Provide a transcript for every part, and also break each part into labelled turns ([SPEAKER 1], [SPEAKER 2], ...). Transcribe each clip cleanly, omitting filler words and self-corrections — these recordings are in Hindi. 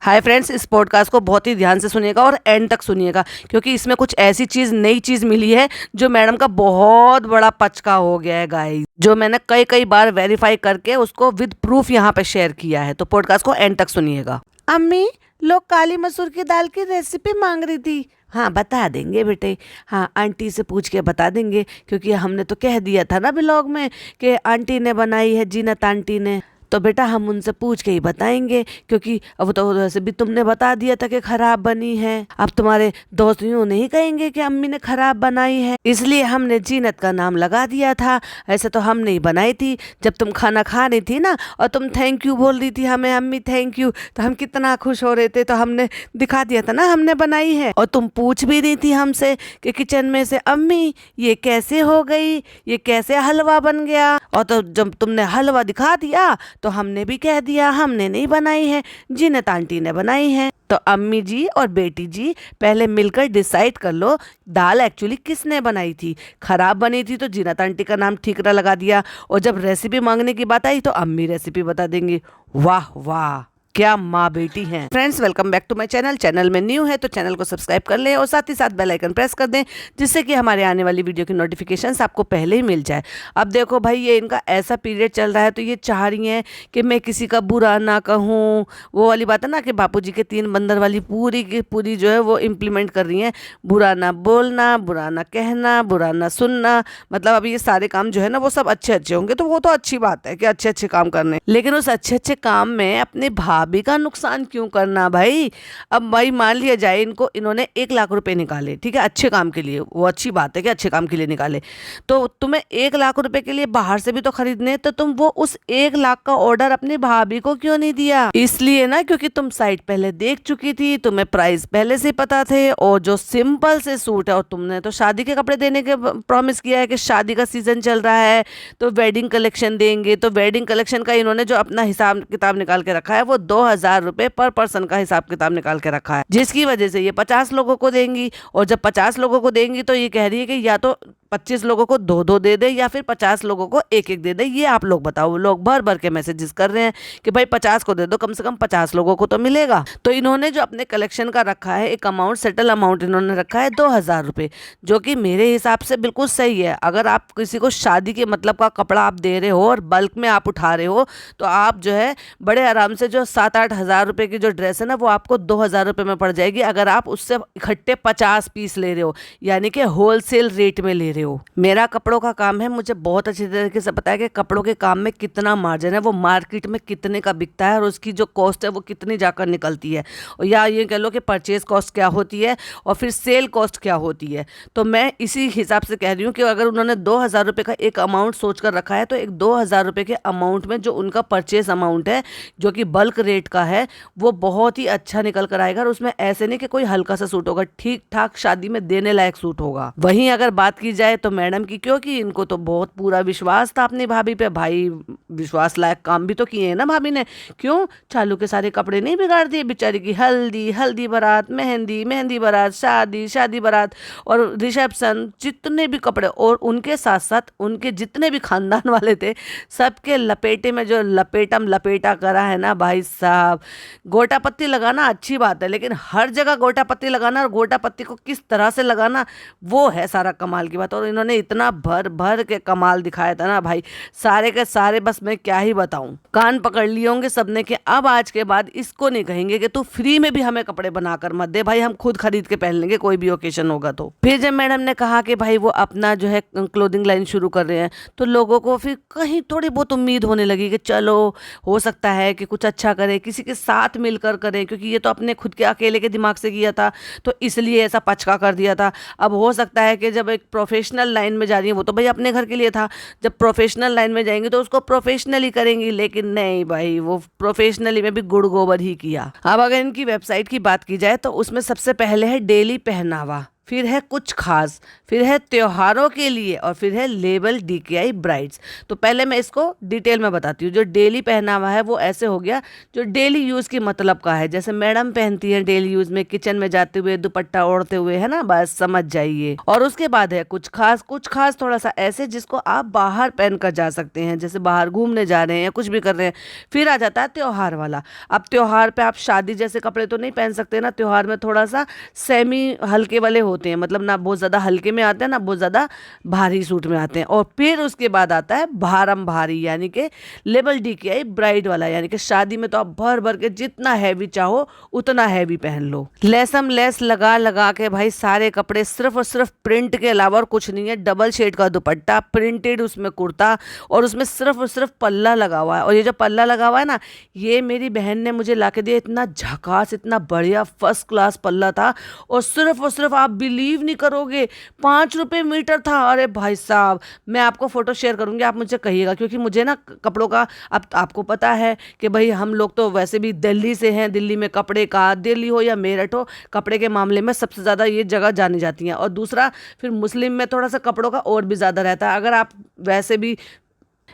[SPEAKER 1] हाय फ्रेंड्स, इस पॉडकास्ट को बहुत ही ध्यान से सुनिएगा और एंड तक सुनिएगा, क्योंकि इसमें कुछ ऐसी नई चीज़ मिली है जो मैडम का बहुत बड़ा पचका हो गया है गाइस, जो मैंने कई बार वेरीफाई करके उसको विद प्रूफ यहाँ पे शेयर किया है। तो पॉडकास्ट को एंड तक सुनिएगा। अम्मी, लोग काली मसूर की दाल की रेसिपी मांग रही थी। हाँ, बता देंगे बेटे। हाँ, आंटी से पूछ के बता देंगे, क्योंकि हमने तो कह दिया था ना ब्लॉग में कि आंटी ने बनाई है, जीनत आंटी ने। तो बेटा हम उनसे पूछ के ही बताएंगे, क्योंकि अब तो वैसे भी तुमने बता दिया था कि खराब बनी है। अब तुम्हारे दोस्त यूं नहीं कहेंगे कि अम्मी ने खराब बनाई है, इसलिए हमने जीनत का नाम लगा दिया था। ऐसे तो हमने ही बनाई थी। जब तुम खाना खा रही थी ना और तुम थैंक यू बोल रही थी हमें, अम्मी थैंक यू, तो हम कितना खुश हो रहे थे। तो हमने दिखा दिया था ना हमने बनाई है। और तुम पूछ भी रही थी हमसे कि किचन में से, अम्मी ये कैसे हो गई, ये कैसे हलवा बन गया। और तो जब तुमने हलवा दिखा दिया तो हमने भी कह दिया हमने नहीं बनाई है, जीनत आंटी ने बनाई है। तो अम्मी जी और बेटी जी पहले मिलकर डिसाइड कर लो दाल एक्चुअली किसने बनाई थी। खराब बनी थी तो जीनत आंटी का नाम ठीक लगा दिया, और जब रेसिपी मांगने की बात आई तो अम्मी रेसिपी बता देंगी। वाह वाह, क्या माँ बेटी हैं। Friends, welcome back to my channel में न्यू है तो चैनल को सब्सक्राइब कर लें और साथ ही साथ बेल आइकन प्रेस कर दें, जिससे कि हमारे आने वाली वीडियो की नोटिफिकेशंस आपको पहले ही मिल जाए। अब देखो भाई, ये इनका ऐसा पीरियड चल रहा है तो ये चाह रही हैं कि मैं किसी का बुरा ना कहूँ। वो वाली बात है ना कि बापूजी के 3 बंदर वाली पूरी की पूरी जो है वो इम्प्लीमेंट कर रही हैं। बुरा ना बोलना, बुरा ना कहना, बुरा ना सुनना। मतलब अब ये सारे काम जो है ना वो सब अच्छे होंगे, तो वो तो अच्छी बात है कि अच्छे काम करने, लेकिन उस अच्छे काम में अपने भाभी का नुकसान क्यों करना भाई। अब भाई मान लिया जाए इन्होंने 1 लाख रुपए निकाले, ठीक है, अच्छे काम के लिए। वो अच्छी बात है कि अच्छे काम के लिए निकाले। तो तुम्हें 1 लाख रुपए के लिए बाहर से भी तो खरीदने, तो तुम वो उस 1 लाख का ऑर्डर अपनी भाभी को क्यों नहीं दिया? इसलिए ना क्योंकि तुम साइट पहले देख चुकी थी, तुम्हें प्राइस पहले से पता थे। और जो सिंपल से सूट है, और तुमने तो शादी के कपड़े देने के प्रॉमिस किया है कि शादी का सीजन चल रहा है तो वेडिंग कलेक्शन देंगे। तो वेडिंग कलेक्शन का इन्होंने जो अपना हिसाब किताब निकाल के रखा है वो 2000 रुपए पर पर्सन का हिसाब किताब निकाल के रखा है, जिसकी वजह से ये 50 लोगों को देंगी। और जब 50 लोगों को देंगी तो ये कह रही है कि या तो 25 लोगों को 2-2 दे दे या फिर 50 लोगों को 1-1 दे दे। ये आप लोग बताओ। लोग भर के मैसेजेस कर रहे हैं कि भाई 50 को दे दो, कम से कम 50 लोगों को तो मिलेगा। तो इन्होंने जो अपने कलेक्शन का रखा है एक अमाउंट, सेटल अमाउंट इन्होंने रखा है 2000 रुपये, जो कि मेरे हिसाब से बिल्कुल सही है। अगर आप किसी को शादी के मतलब का कपड़ा आप दे रहे हो और बल्क में आप उठा रहे हो, तो आप जो है बड़े आराम से जो 7-8 हज़ार रुपये की जो ड्रेस है ना वो आपको 2000 रुपये में पड़ जाएगी, अगर आप उससे इकट्ठे 50 पीस ले रहे हो, यानी कि होलसेल रेट में ले रहे हो। मेरा कपड़ों का काम है, मुझे बहुत अच्छी तरीके से पता है कि कपड़ों के काम में कितना मार्जिन है, वो मार्केट में कितने का बिकता है और उसकी जो कॉस्ट है वो कितनी जाकर निकलती है, और या ये कह लो कि परचेज कॉस्ट क्या होती है और फिर सेल कॉस्ट क्या होती है। तो मैं इसी हिसाब से कह रही हूँ कि अगर उन्होंने 2000 रुपये का एक अमाउंट सोच कर रखा है, तो एक 2000 रुपये के अमाउंट में जो उनका परचेज अमाउंट है, जो कि बल्क रेट का है, वो बहुत ही अच्छा निकल कर आएगा। और उसमें ऐसे नहीं कि कोई हल्का सा सूट होगा, ठीक ठाक शादी में देने लायक सूट होगा। वहीं अगर बात की जाए तो मैडम की, क्योंकि इनको तो बहुत पूरा विश्वास था अपनी भाभी पे। भाई विश्वास लायक काम भी तो किए हैं ना भाभी ने। क्यों? चालू के सारे कपड़े नहीं बिगाड़ दिए बेचारी की। हल्दी बारात, मेहंदी बारात, शादी बारात और रिसेप्शन, जितने भी कपड़े, और उनके साथ साथ उनके जितने भी खानदान वाले थे सबके लपेटे में जो लपेटा करा है ना भाई साहब। गोटा पत्ती लगाना अच्छी बात है, लेकिन हर जगह गोटा पत्ती लगाना और गोटा पत्ती को किस तरह से लगाना, वो है सारा कमाल की बात। और इन्होंने इतना भर के कमाल दिखाया था ना भाई, सारे के सारे, बस मैं क्या ही बताऊं। कान पकड़ लिए होंगे सबने कि अब आज के बाद इसको नहीं कहेंगे कि तू फ्री में भी हमें कपड़े बनाकर मत दे भाई, हम खुद खरीद के पहन लेंगे कोई भी ओकेशन होगा तो। फिर जब मैडम ने कहा कि भाई वो अपना जो है क्लोथिंग लाइन शुरू कर रहे हैं, तो लोगों को फिर कहीं थोड़ी बहुत उम्मीद होने लगी कि चलो हो सकता है कि कुछ अच्छा करे, किसी के साथ मिलकर करे, क्योंकि ये तो अपने खुद के अकेले के दिमाग से किया था तो इसलिए ऐसा पचका कर दिया था। अब हो सकता है कि जब एक प्रोफेशनल लाइन में जा रही है, वो तो भाई अपने घर के लिए था, जब प्रोफेशनल लाइन में जाएंगी तो उसको प्रोफेशनली करेंगी, लेकिन नहीं भाई, वो प्रोफेशनली में भी गुड़ गोबर ही किया। अब अगर इनकी वेबसाइट की बात की जाए तो उसमें सबसे पहले है डेली पहनावा, फिर है कुछ खास, फिर है त्योहारों के लिए, और फिर है लेबल DKI ब्राइड्स। तो पहले मैं इसको डिटेल में बताती हूँ। जो डेली पहनावा है वो ऐसे हो गया जो डेली यूज़ की मतलब का है, जैसे मैडम पहनती है डेली यूज़ में, किचन में जाते हुए, दुपट्टा ओढ़ते हुए, है ना, बस समझ जाइए। और उसके बाद है कुछ खास। कुछ खास थोड़ा सा ऐसे जिसको आप बाहर पहन कर जा सकते हैं, जैसे बाहर घूमने जा रहे हैं, कुछ भी कर रहे हैं। फिर आ जाता है त्योहार वाला। अब त्योहार पे आप शादी जैसे कपड़े तो नहीं पहन सकते ना, त्योहार में थोड़ा सा सेमी हल्के वाले होते हैं, मतलब ना बहुत ज़्यादा हल्के में आते हैं ना बहुत ज़्यादा भारी सूट में आते हैं। और फिर उसके बाद आता है भारम भारी, यानी कि लेबल DKI ब्राइड वाला, यानी कि शादी में तो आप भर भर के जितना हैवी चाहो उतना हैवी पहन लो। लेसम लेस लगा लगा के भाई सारे कपड़े, सिर्फ और सिर्फ प्रिंट के अलावा और कुछ नहीं है। डबल शेड का दुपट्टा, प्रिंटेड उसमें कुर्ता, और उसमें सिर्फ और सिर्फ पल्ला लगा हुआ है। और ये जो पल्ला लगा हुआ है ना, ये मेरी बहन ने मुझे ला के दिया। इतना झकास, इतना बढ़िया फर्स्ट क्लास पल्ला था। और सिर्फ आप बिलीव नहीं करोगे, 5 रुपये मीटर था। अरे भाई साहब, मैं आपको फोटो शेयर करूंगी, आप मुझे कहिएगा, क्योंकि मुझे ना कपड़ों का, अब आपको पता है कि भाई हम लोग तो वैसे भी दिल्ली से हैं। दिल्ली में कपड़े का, दिल्ली हो या मेरठ हो, कपड़े के मामले में सबसे ज़्यादा ये जगह जानी जाती हैं। और दूसरा फिर मुस्लिम में थोड़ा सा कपड़ों का और भी ज़्यादा रहता है। अगर आप वैसे भी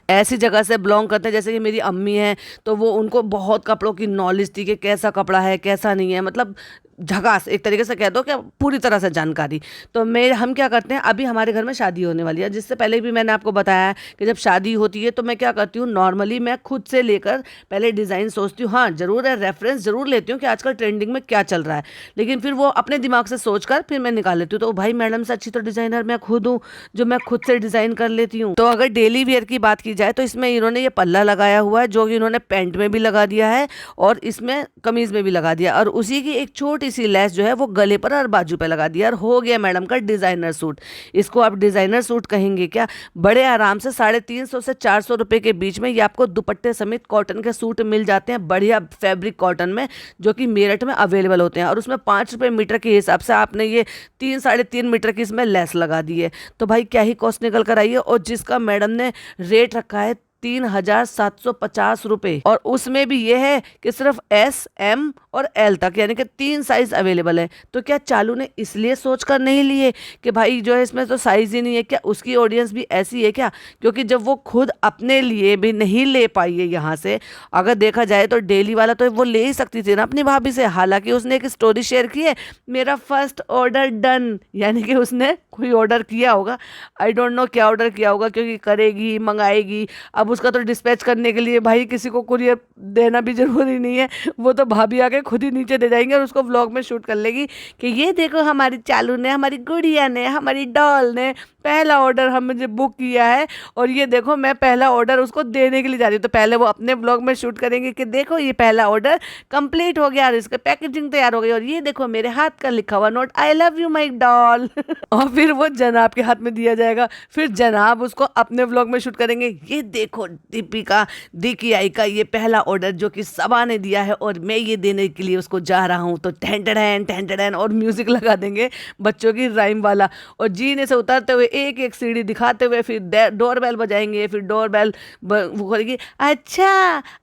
[SPEAKER 1] ऐसी जगह से बिलोंग करते हैं, जैसे कि मेरी अम्मी हैं, तो वो उनको बहुत कपड़ों की नॉलेज थी कि कैसा कपड़ा है कैसा नहीं है, मतलब झकास, एक तरीके से कह दो कि पूरी तरह से जानकारी। तो हम क्या करते हैं, अभी हमारे घर में शादी होने वाली है, जिससे पहले भी मैंने आपको बताया है कि जब शादी होती है तो मैं क्या करती हूँ, नॉर्मली मैं खुद से लेकर पहले डिज़ाइन सोचती हूँ। हाँ ज़रूर है, रेफरेंस ज़रूर लेती हूँ कि आजकल ट्रेंडिंग में क्या चल रहा है, लेकिन फिर वो अपने दिमाग से सोच कर फिर मैं निकाल लेती हूँ। तो भाई मैडम से अच्छी तो डिज़ाइनर मैं खुद हूँ, जो मैं खुद से डिज़ाइन कर लेती हूँ। तो अगर डेली वेयर की बात की जाए तो इसमें इन्होंने ये पल्ला लगाया हुआ है, जो कि इन्होंने पैंट में भी लगा दिया है और इसमें कमीज़ में भी लगा दिया, और उसी की एक छोटी सी लेस जो है वो गले पर और बाजू पे लगा दिया, और हो गया मैडम का डिजाइनर सूट। इसको आप डिजाइनर सूट कहेंगे क्या? बड़े आराम से 350 से 400 रुपए के बीच में ये आपको दुपट्टे समेत कॉटन के सूट मिल जाते हैं, बढ़िया फैब्रिक कॉटन में, जो कि मेरठ में अवेलेबल होते हैं। और उसमें 5 रुपए मीटर के हिसाब से आपने ये 3-3.5 मीटर की इसमें लेस लगा दी है। तो भाई क्या ही कॉस्ट निकल कर आई है। और जिसका मैडम ने रेट रखा है 3,750 रुपये, और उसमें भी ये है कि सिर्फ S, M और L तक, यानी कि 3 साइज अवेलेबल है। तो क्या चालू ने इसलिए सोच कर नहीं लिए कि भाई जो है इसमें तो साइज ही नहीं है क्या? उसकी ऑडियंस भी ऐसी है क्या? क्योंकि जब वो खुद अपने लिए भी नहीं ले पाई है यहाँ से, अगर देखा जाए तो डेली वाला तो वो ले ही सकती थी ना अपनी भाभी से। हालांकि उसने एक स्टोरी शेयर की है, मेरा फर्स्ट ऑर्डर डन, यानी कि उसने कोई ऑर्डर किया होगा, आई डोंट नो क्या ऑर्डर किया होगा, क्योंकि करेगी मंगाएगी। अब उसका तो डिस्पैच करने के लिए भाई किसी को कुरियर देना भी जरूरी नहीं है, वो तो भाभी आके खुद ही नीचे दे जाएंगे और उसको व्लॉग में शूट कर लेगी कि ये देखो हमारी चालू ने, हमारी गुड़िया ने, हमारी डॉल ने पहला ऑर्डर हमने बुक किया है, और ये देखो मैं पहला ऑर्डर उसको देने के लिए जा रही हूँ। तो पहले वो अपने ब्लॉग में शूट करेंगे कि देखो ये पहला ऑर्डर कंप्लीट हो गया और इसका पैकेजिंग तैयार हो गई, और ये देखो मेरे हाथ का लिखा हुआ note, I love you my doll. और फिर वो जनाब के हाथ में दिया जाएगा, फिर जनाब उसको अपने ब्लॉग में शूट करेंगे, ये देखो दीपिका DKI का ये पहला ऑर्डर जो कि सबा ने दिया है और मैं ये देने के लिए उसको जा रहा हूँ। तो टेंटन और म्यूजिक लगा देंगे बच्चों की राइम वाला, और जीने से उतरते हुए एक एक सीढ़ी दिखाते हुए फिर डोरबेल बजाएंगे, फिर डोरबेल वो करेगी, अच्छा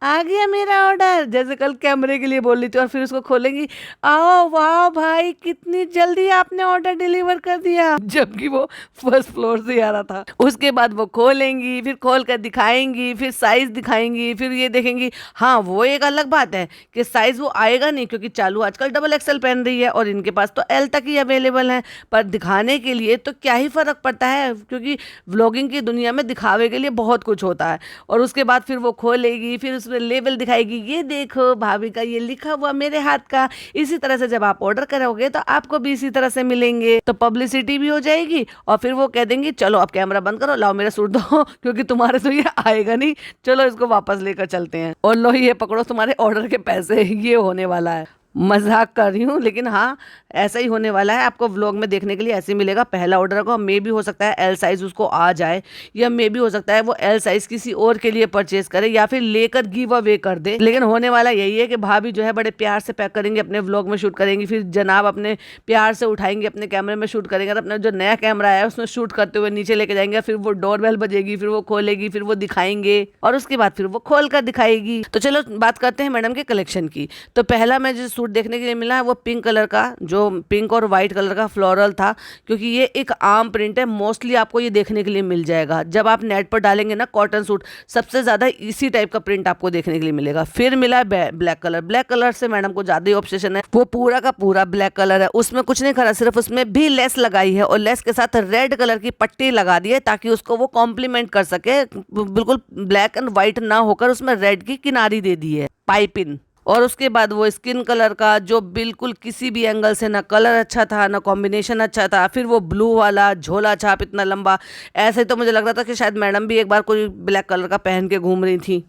[SPEAKER 1] आ गया मेरा ऑर्डर, जैसे कल कैमरे के लिए बोल रही थी, और फिर उसको खोलेंगी, आओ वाह भाई कितनी जल्दी आपने ऑर्डर डिलीवर कर दिया, जबकि वो फर्स्ट फ्लोर से आ रहा था। उसके बाद वो खोलेंगी, फिर खोल कर दिखाएंगी, फिर साइज दिखाएंगी, फिर ये देखेंगी। हाँ वो एक अलग बात है कि साइज वो आएगा नहीं, क्योंकि चालू आजकल XXL पहन रही है और इनके पास तो L तक ही अवेलेबल है, पर दिखाने के लिए तो क्या ही फर्क पड़ता है, क्योंकि व्लॉगिंग की दुनिया में दिखावे के लिए बहुत कुछ होता है। और उसके बाद फिर वो खोलेगी, फिर उसमें लेबल दिखाएगी, ये देखो भाभी का ये लिखा हुआ मेरे हाथ का। इसी तरह से जब आप ऑर्डर करोगे तो आपको भी इसी तरह से मिलेंगे, तो पब्लिसिटी भी हो जाएगी। और फिर वो कह देंगी चलो अब कैमरा बंद करो, लाओ मेरा सूट दो, क्योंकि तुम्हारे तो ये आएगा नहीं, चलो इसको वापस लेकर चलते हैं, और लो ये पकड़ो तुम्हारे ऑर्डर के पैसे। ये होने वाला है, मजाक कर रही हूँ, लेकिन हाँ ऐसा ही होने वाला है। आपको व्लॉग में देखने के लिए ऐसे मिलेगा। पहला ऑर्डर को मे भी हो सकता है L साइज उसको आ जाए, या मे भी हो सकता है वो L साइज किसी और के लिए परचेज करे या फिर लेकर गिव अवे कर दे, लेकिन होने वाला यही है कि भाभी जो है बड़े प्यार से पैक करेंगे, अपने व्लॉग में शूट करेंगी, फिर जनाब अपने प्यार से उठाएंगे, अपने कैमरे में शूट करेंगे, और अपना जो नया कैमरा है उसमें शूट करते हुए नीचे लेके जाएंगे, फिर वो डोरबेल बजेगी, फिर वो खोलेगी, फिर वो दिखाएंगे, और उसके बाद फिर वो खोल कर दिखाएगी। तो चलो बात करते हैं मैडम के कलेक्शन की। तो पहला मैं जो सूट देखने के लिए मिला है वो पिंक कलर का, जो पिंक और वाइट कलर का फ्लोरल था, क्योंकि ये एक आम प्रिंट है, मोस्टली आपको ये देखने के लिए मिल जाएगा। जब आप नेट पर डालेंगे ना कॉटन सूट, सबसे ज़्यादा इसी टाइप का प्रिंट आपको देखने के लिए मिलेगा। फिर मिला है ब्लैक कलर। ब्लैक कलर से मैडम को ज़्यादा ही ऑब्सेशन है, वो पूरा का पूरा ब्लैक कलर है, उसमें कुछ नहीं करा, सिर्फ उसमें भी लेस लगाई है और लेस के साथ रेड कलर की पट्टी लगा दी है ताकि उसको वो कॉम्प्लीमेंट कर सके, बिल्कुल ब्लैक एंड व्हाइट ना होकर उसमें रेड की किनारी दे दी है पाइपिंग। और उसके बाद वो स्किन कलर का, जो बिल्कुल किसी भी एंगल से ना कलर अच्छा था ना कॉम्बिनेशन अच्छा था। फिर वो ब्लू वाला झोला छाप इतना लंबा, ऐसे ही तो मुझे लग रहा था कि शायद मैडम भी एक बार कोई ब्लैक कलर का पहन के घूम रही थी।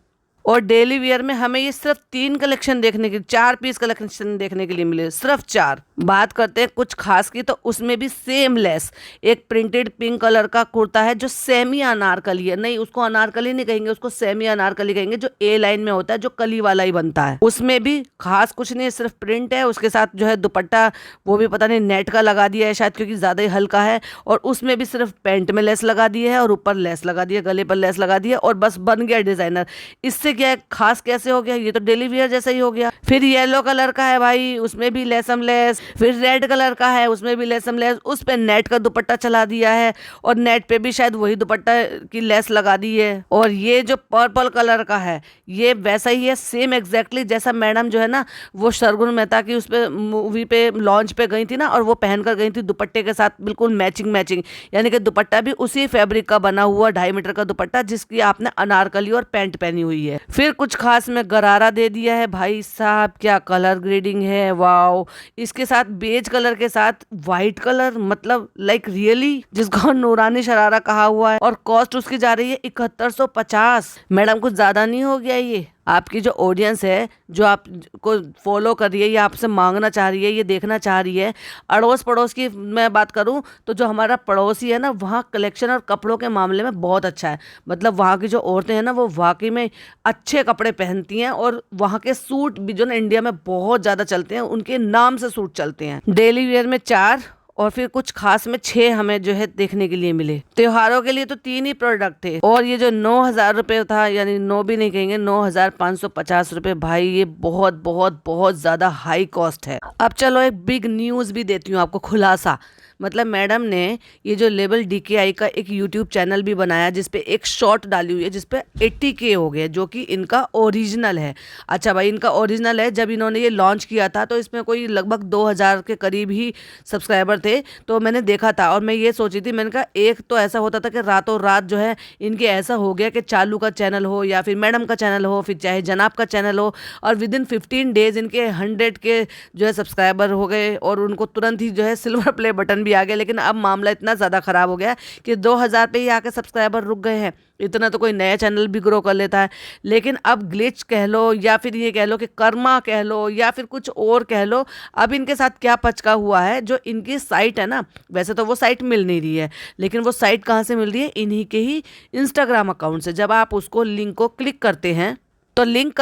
[SPEAKER 1] और डेली वियर में हमें ये सिर्फ 3 कलेक्शन देखने के, 4 पीस कलेक्शन देखने के लिए मिले, सिर्फ 4। बात करते हैं कुछ खास की, तो उसमें भी सेम लेस एक प्रिंटेड पिंक कलर का कुर्ता है जो सेमी अनारकली है, नहीं उसको अनारकली नहीं कहेंगे, उसको सेमी अनारकली कहेंगे, जो ए लाइन में होता है, जो कली वाला ही बनता है। उसमें भी खास कुछ नहीं, सिर्फ प्रिंट है। उसके साथ जो है दुपट्टा वो भी पता नहीं नेट का लगा दिया है शायद, क्योंकि ज़्यादा ही हल्का है। और उसमें भी सिर्फ पैंट में लेस लगा दी है और ऊपर लेस लगा दी है, गले पर लेस लगा दी है और बस बन गया डिजाइनर। इससे क्या है, खास कैसे हो गया, ये तो डेली वियर जैसा ही हो गया। फिर येलो कलर का है भाई, उसमें भी लेसम लेस। फिर रेड कलर का है, उसमें भी लेसम लेस, उस पे नेट का दुपट्टा चला दिया है और नेट पे भी शायद वही दुपट्टा की लेस लगा दी है। और ये जो पर्पल कलर का है ये वैसा ही है, सेम एग्जैक्टली जैसा मैडम जो है ना वो शर्गुन मेहता की उस पे मूवी पे लॉन्च पे गई थी ना, और वो पहनकर गई थी दुपट्टे के साथ, बिल्कुल मैचिंग मैचिंग, यानी कि दुपट्टा भी उसी फैब्रिक का बना हुआ 2.5 मीटर का दुपट्टा जिसकी आपने अनारकली और पैंट पहनी हुई है। फिर कुछ खास में गरारा दे दिया है भाई साहब, क्या कलर ग्रेडिंग है, वाओ। इसके साथ बेज कलर के साथ व्हाइट कलर, मतलब लाइक रियली जिसको नूरानी शरारा कहा हुआ है। और कॉस्ट उसकी जा रही है 7150। मैडम कुछ ज्यादा नहीं हो गया ये? आपकी जो ऑडियंस है, जो आपको फॉलो कर रही है, या आपसे मांगना चाह रही है, ये देखना चाह रही है, अड़ोस पड़ोस की मैं बात करूं तो जो हमारा पड़ोसी है ना, वहाँ कलेक्शन और कपड़ों के मामले में बहुत अच्छा है। मतलब वहाँ की जो औरतें हैं ना वो वाकई में अच्छे कपड़े पहनती हैं, और वहाँ के सूट भी जो ना इंडिया में बहुत ज़्यादा चलते हैं, उनके नाम से सूट चलते हैं। डेली वेयर में 4 और फिर कुछ खास में 6 हमें जो है देखने के लिए मिले। त्योहारों के लिए तो 3 ही प्रोडक्ट थे। और ये जो 9,000 रुपये था, यानी 9 भी नहीं कहेंगे, 9,550 रुपये, भाई ये बहुत बहुत बहुत ज्यादा हाई कॉस्ट है। अब चलो एक बिग न्यूज भी देती हूँ आपको, खुलासा। मतलब मैडम ने ये जो लेबल DKI का एक यूट्यूब चैनल भी बनाया जिसपे एक शॉर्ट डाली हुई है जिसपे 80K हो गए, जो कि इनका ओरिजिनल है। अच्छा भाई, इनका ओरिजिनल है। जब इन्होंने ये लॉन्च किया था तो इसमें कोई लगभग 2,000 के करीब ही सब्सक्राइबर थे। तो मैंने देखा था और मैं ये सोची थी, मैंने कहा एक तो ऐसा होता था कि रातों रात जो है इनके ऐसा हो गया कि चालू का चैनल हो या फिर मैडम का चैनल हो, फिर चाहे जनाब का चैनल हो, और विद इन 15 डेज इनके 100 के जो है सब्सक्राइबर हो गए और उनको तुरंत ही जो है सिल्वर प्ले बटन भी आ गया। लेकिन अब मामला इतना ज़्यादा ख़राब हो गया कि 2,000 पे ही आके सब्सक्राइबर रुक गए हैं। इतना तो कोई नया चैनल भी ग्रो कर लेता है, लेकिन अब ग्लिच कह लो या फिर ये कह लो कि कर्मा कह लो या फिर कुछ और कह लो, अब इनके साथ क्या पचका हुआ है। जो इनकी साइट है ना, वैसे तो वो साइट मिल नहीं रही है, लेकिन वो साइट कहाँ से मिल रही है, इन्हीं के ही इंस्टाग्राम अकाउंट से। जब आप उसको लिंक को क्लिक करते हैं तो लिंक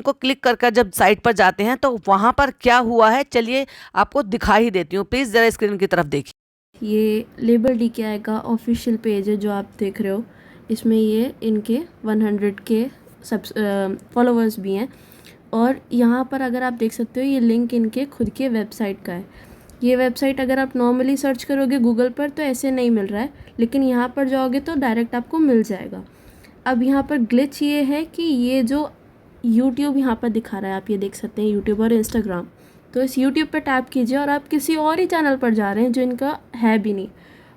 [SPEAKER 1] को क्लिक करके जब साइट पर जाते हैं तो वहाँ पर क्या हुआ है, चलिए आपको दिखा ही देती हूँ, प्लीज़ ज़रा स्क्रीन की तरफ देखिए।
[SPEAKER 2] ये लेबल DKI का ऑफिशियल पेज है जो आप देख रहे हो। इसमें ये इनके 100 के फॉलोअर्स भी हैं, और यहाँ पर अगर आप देख सकते हो ये लिंक इनके खुद के वेबसाइट का है। ये वेबसाइट अगर आप नॉर्मली सर्च करोगे गूगल पर तो ऐसे नहीं मिल रहा है, लेकिन यहाँ पर जाओगे तो डायरेक्ट आपको मिल जाएगा। अब यहाँ पर ग्लिच ये है कि ये जो यूट्यूब यहाँ पर दिखा रहा है, आप ये देख सकते हैं यूट्यूब और इंस्टाग्राम, तो इस यूट्यूब पर टैप कीजिए और आप किसी और ही चैनल पर जा रहे हैं जो इनका है भी नहीं।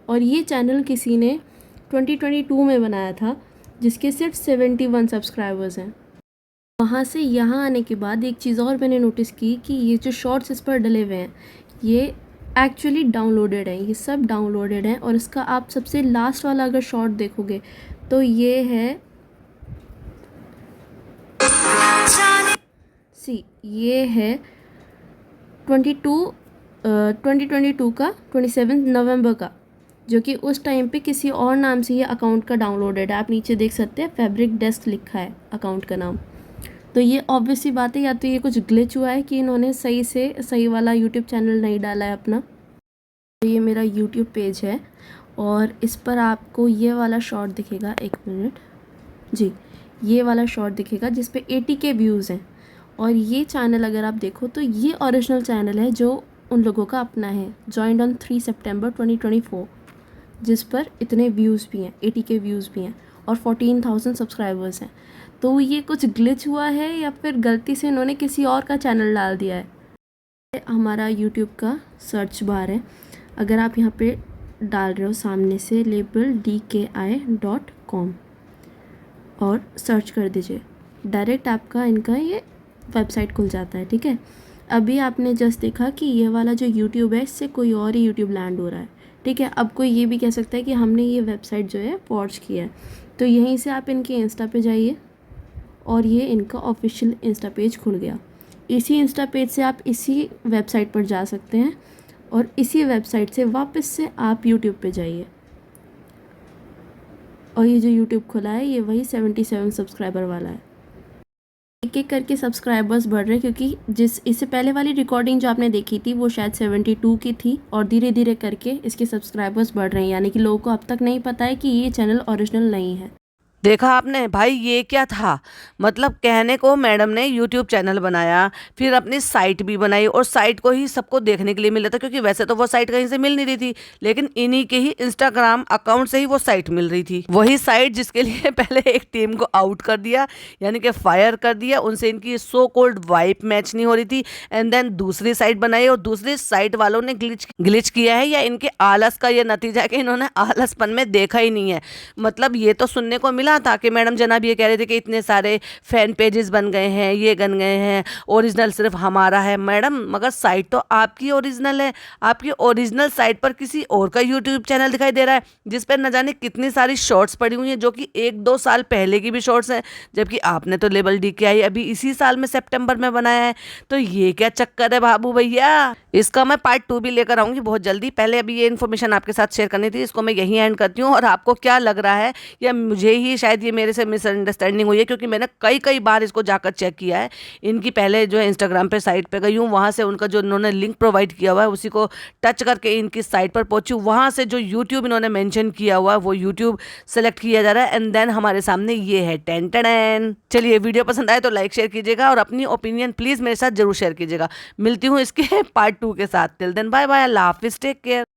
[SPEAKER 2] और ये चैनल किसी ने 2022 में बनाया था जिसके सिर्फ 71 सब्सक्राइबर्स हैं। वहाँ से यहाँ आने के बाद एक चीज़ और मैंने नोटिस की कि ये जो शॉर्ट्स इस पर डले हुए हैं ये एक्चुअली डाउनलोडेड हैं, ये सब डाउनलोडेड हैं। और इसका आप सबसे लास्ट वाला अगर शॉर्ट देखोगे तो ये है ये है 2022 का 27 नवंबर का, जो कि उस टाइम पे किसी और नाम से ये अकाउंट का डाउनलोडेड है। आप नीचे देख सकते हैं फैब्रिक डेस्क लिखा है अकाउंट का नाम। तो ये ऑब्वियसली बात है, या तो ये कुछ ग्लिच हुआ है कि इन्होंने सही वाला यूट्यूब चैनल नहीं डाला है अपना। तो ये मेरा यूट्यूब पेज है और इस पर आपको ये वाला शॉर्ट दिखेगा, एक मिनट जी, ये वाला शॉर्ट दिखेगा जिस पे 80K व्यूज़ हैं। और ये चैनल अगर आप देखो तो ये ओरिजिनल चैनल है जो उन लोगों का अपना है, जॉइंड ऑन 3 सितंबर 2024, जिस पर इतने व्यूज़ भी हैं, 80K व्यूज़ भी हैं और 14,000 सब्सक्राइबर्स हैं। तो ये कुछ ग्लिच हुआ है या फिर गलती से इन्होंने किसी और का चैनल डाल दिया है। हमारा यूट्यूब का सर्च बार है, अगर आप यहाँ पे डाल रहे हो सामने से label.dki.com और सर्च कर दीजिए, डायरेक्ट आपका इनका ये वेबसाइट खुल जाता है। ठीक है, अभी आपने जस्ट देखा कि ये वाला जो यूट्यूब है इससे कोई और ही यूट्यूब लैंड हो रहा है। ठीक है, अब कोई ये भी कह सकता है कि हमने ये वेबसाइट जो है पॉर्च किया है। तो यहीं से आप इनके इंस्टा पे जाइए और ये इनका ऑफिशियल इंस्टा पेज खुल गया। इसी इंस्टा पेज से आप इसी वेबसाइट पर जा सकते हैं और इसी वेबसाइट से वापस से आप यूट्यूब पे जाइए और ये जो यूट्यूब खुला है ये वही 77 सब्सक्राइबर वाला है। एक एक करके सब्सक्राइबर्स बढ़ रहे हैं क्योंकि इससे पहले वाली रिकॉर्डिंग जो आपने देखी थी वो शायद 72 की थी और धीरे धीरे करके इसके सब्सक्राइबर्स बढ़ रहे हैं, यानी कि लोगों को अब तक नहीं पता है कि ये चैनल ओरिजिनल नहीं है।
[SPEAKER 1] देखा आपने भाई, ये क्या था? मतलब कहने को मैडम ने यूट्यूब चैनल बनाया, फिर अपनी साइट भी बनाई और साइट को ही सबको देखने के लिए मिल रहा था, क्योंकि वैसे तो वो साइट कहीं से मिल नहीं रही थी, लेकिन इन्हीं के ही इंस्टाग्राम अकाउंट से ही वो साइट मिल रही थी। वही साइट जिसके लिए पहले एक टीम को आउट कर दिया, यानी कि फायर कर दिया, उनसे इनकी सो कॉल्ड वाइब मैच नहीं हो रही थी, एंड देन दूसरी साइट बनाई और दूसरी साइट वालों ने ग्लिच किया है, या इनके आलस का ये नतीजा है कि इन्होंने आलसपन में देखा ही नहीं है। मतलब ये तो सुनने को मिला था कि मैडम जनाब ये कह रहे थे कि इतने सारे फैन पेजेस बन गए हैं, ये बन गए हैं, ओरिजिनल सिर्फ हमारा है। मैडम मगर साइट तो आपकी ओरिजिनल है, आपकी ओरिजिनल साइट पर किसी और का यूट्यूब चैनल दिखाई दे रहा है जिस पर न जाने कितनी सारी शॉर्ट्स पड़ी हुई हैं, जो कि 1-2 साल पहले की भी शॉर्ट्स हैं, जबकि आपने तो लेबल DKI अभी इसी साल में सितंबर में बनाया है। तो ये क्या चक्कर है बाबू भैया? इसका मैं पार्ट 2 भी लेकर आऊंगी बहुत जल्दी। पहले अभी ये इन्फॉर्मेशन आपके साथ शेयर करनी थी, इसको मैं यहीं एंड करती हूँ। और आपको क्या लग रहा है, या मुझे ही शायद ये मेरे से मिसअंडरस्टैंडिंग हुई है, क्योंकि मैंने कई बार इसको जाकर चेक किया है। इनकी पहले जो है इंस्टाग्राम पे साइट पे गई हूँ, वहाँ से उनका जो उन्होंने लिंक प्रोवाइड किया हुआ है उसी को टच करके इनकी साइट पर पहुंची, वहाँ से जो यूट्यूब इन्होंने मेंशन किया हुआ है वो यूट्यूब सेलेक्ट किया जा रहा है, एंड देन हमारे सामने ये है टेन टेन। चलिए, वीडियो पसंद आए तो लाइक शेयर कीजिएगा और अपनी ओपिनियन प्लीज़ मेरे साथ जरूर शेयर कीजिएगा। मिलती हूँ इसके पार्ट 2 के साथ। टिल देन बाय बाय, अल्लाह हाफिज़, टेक केयर।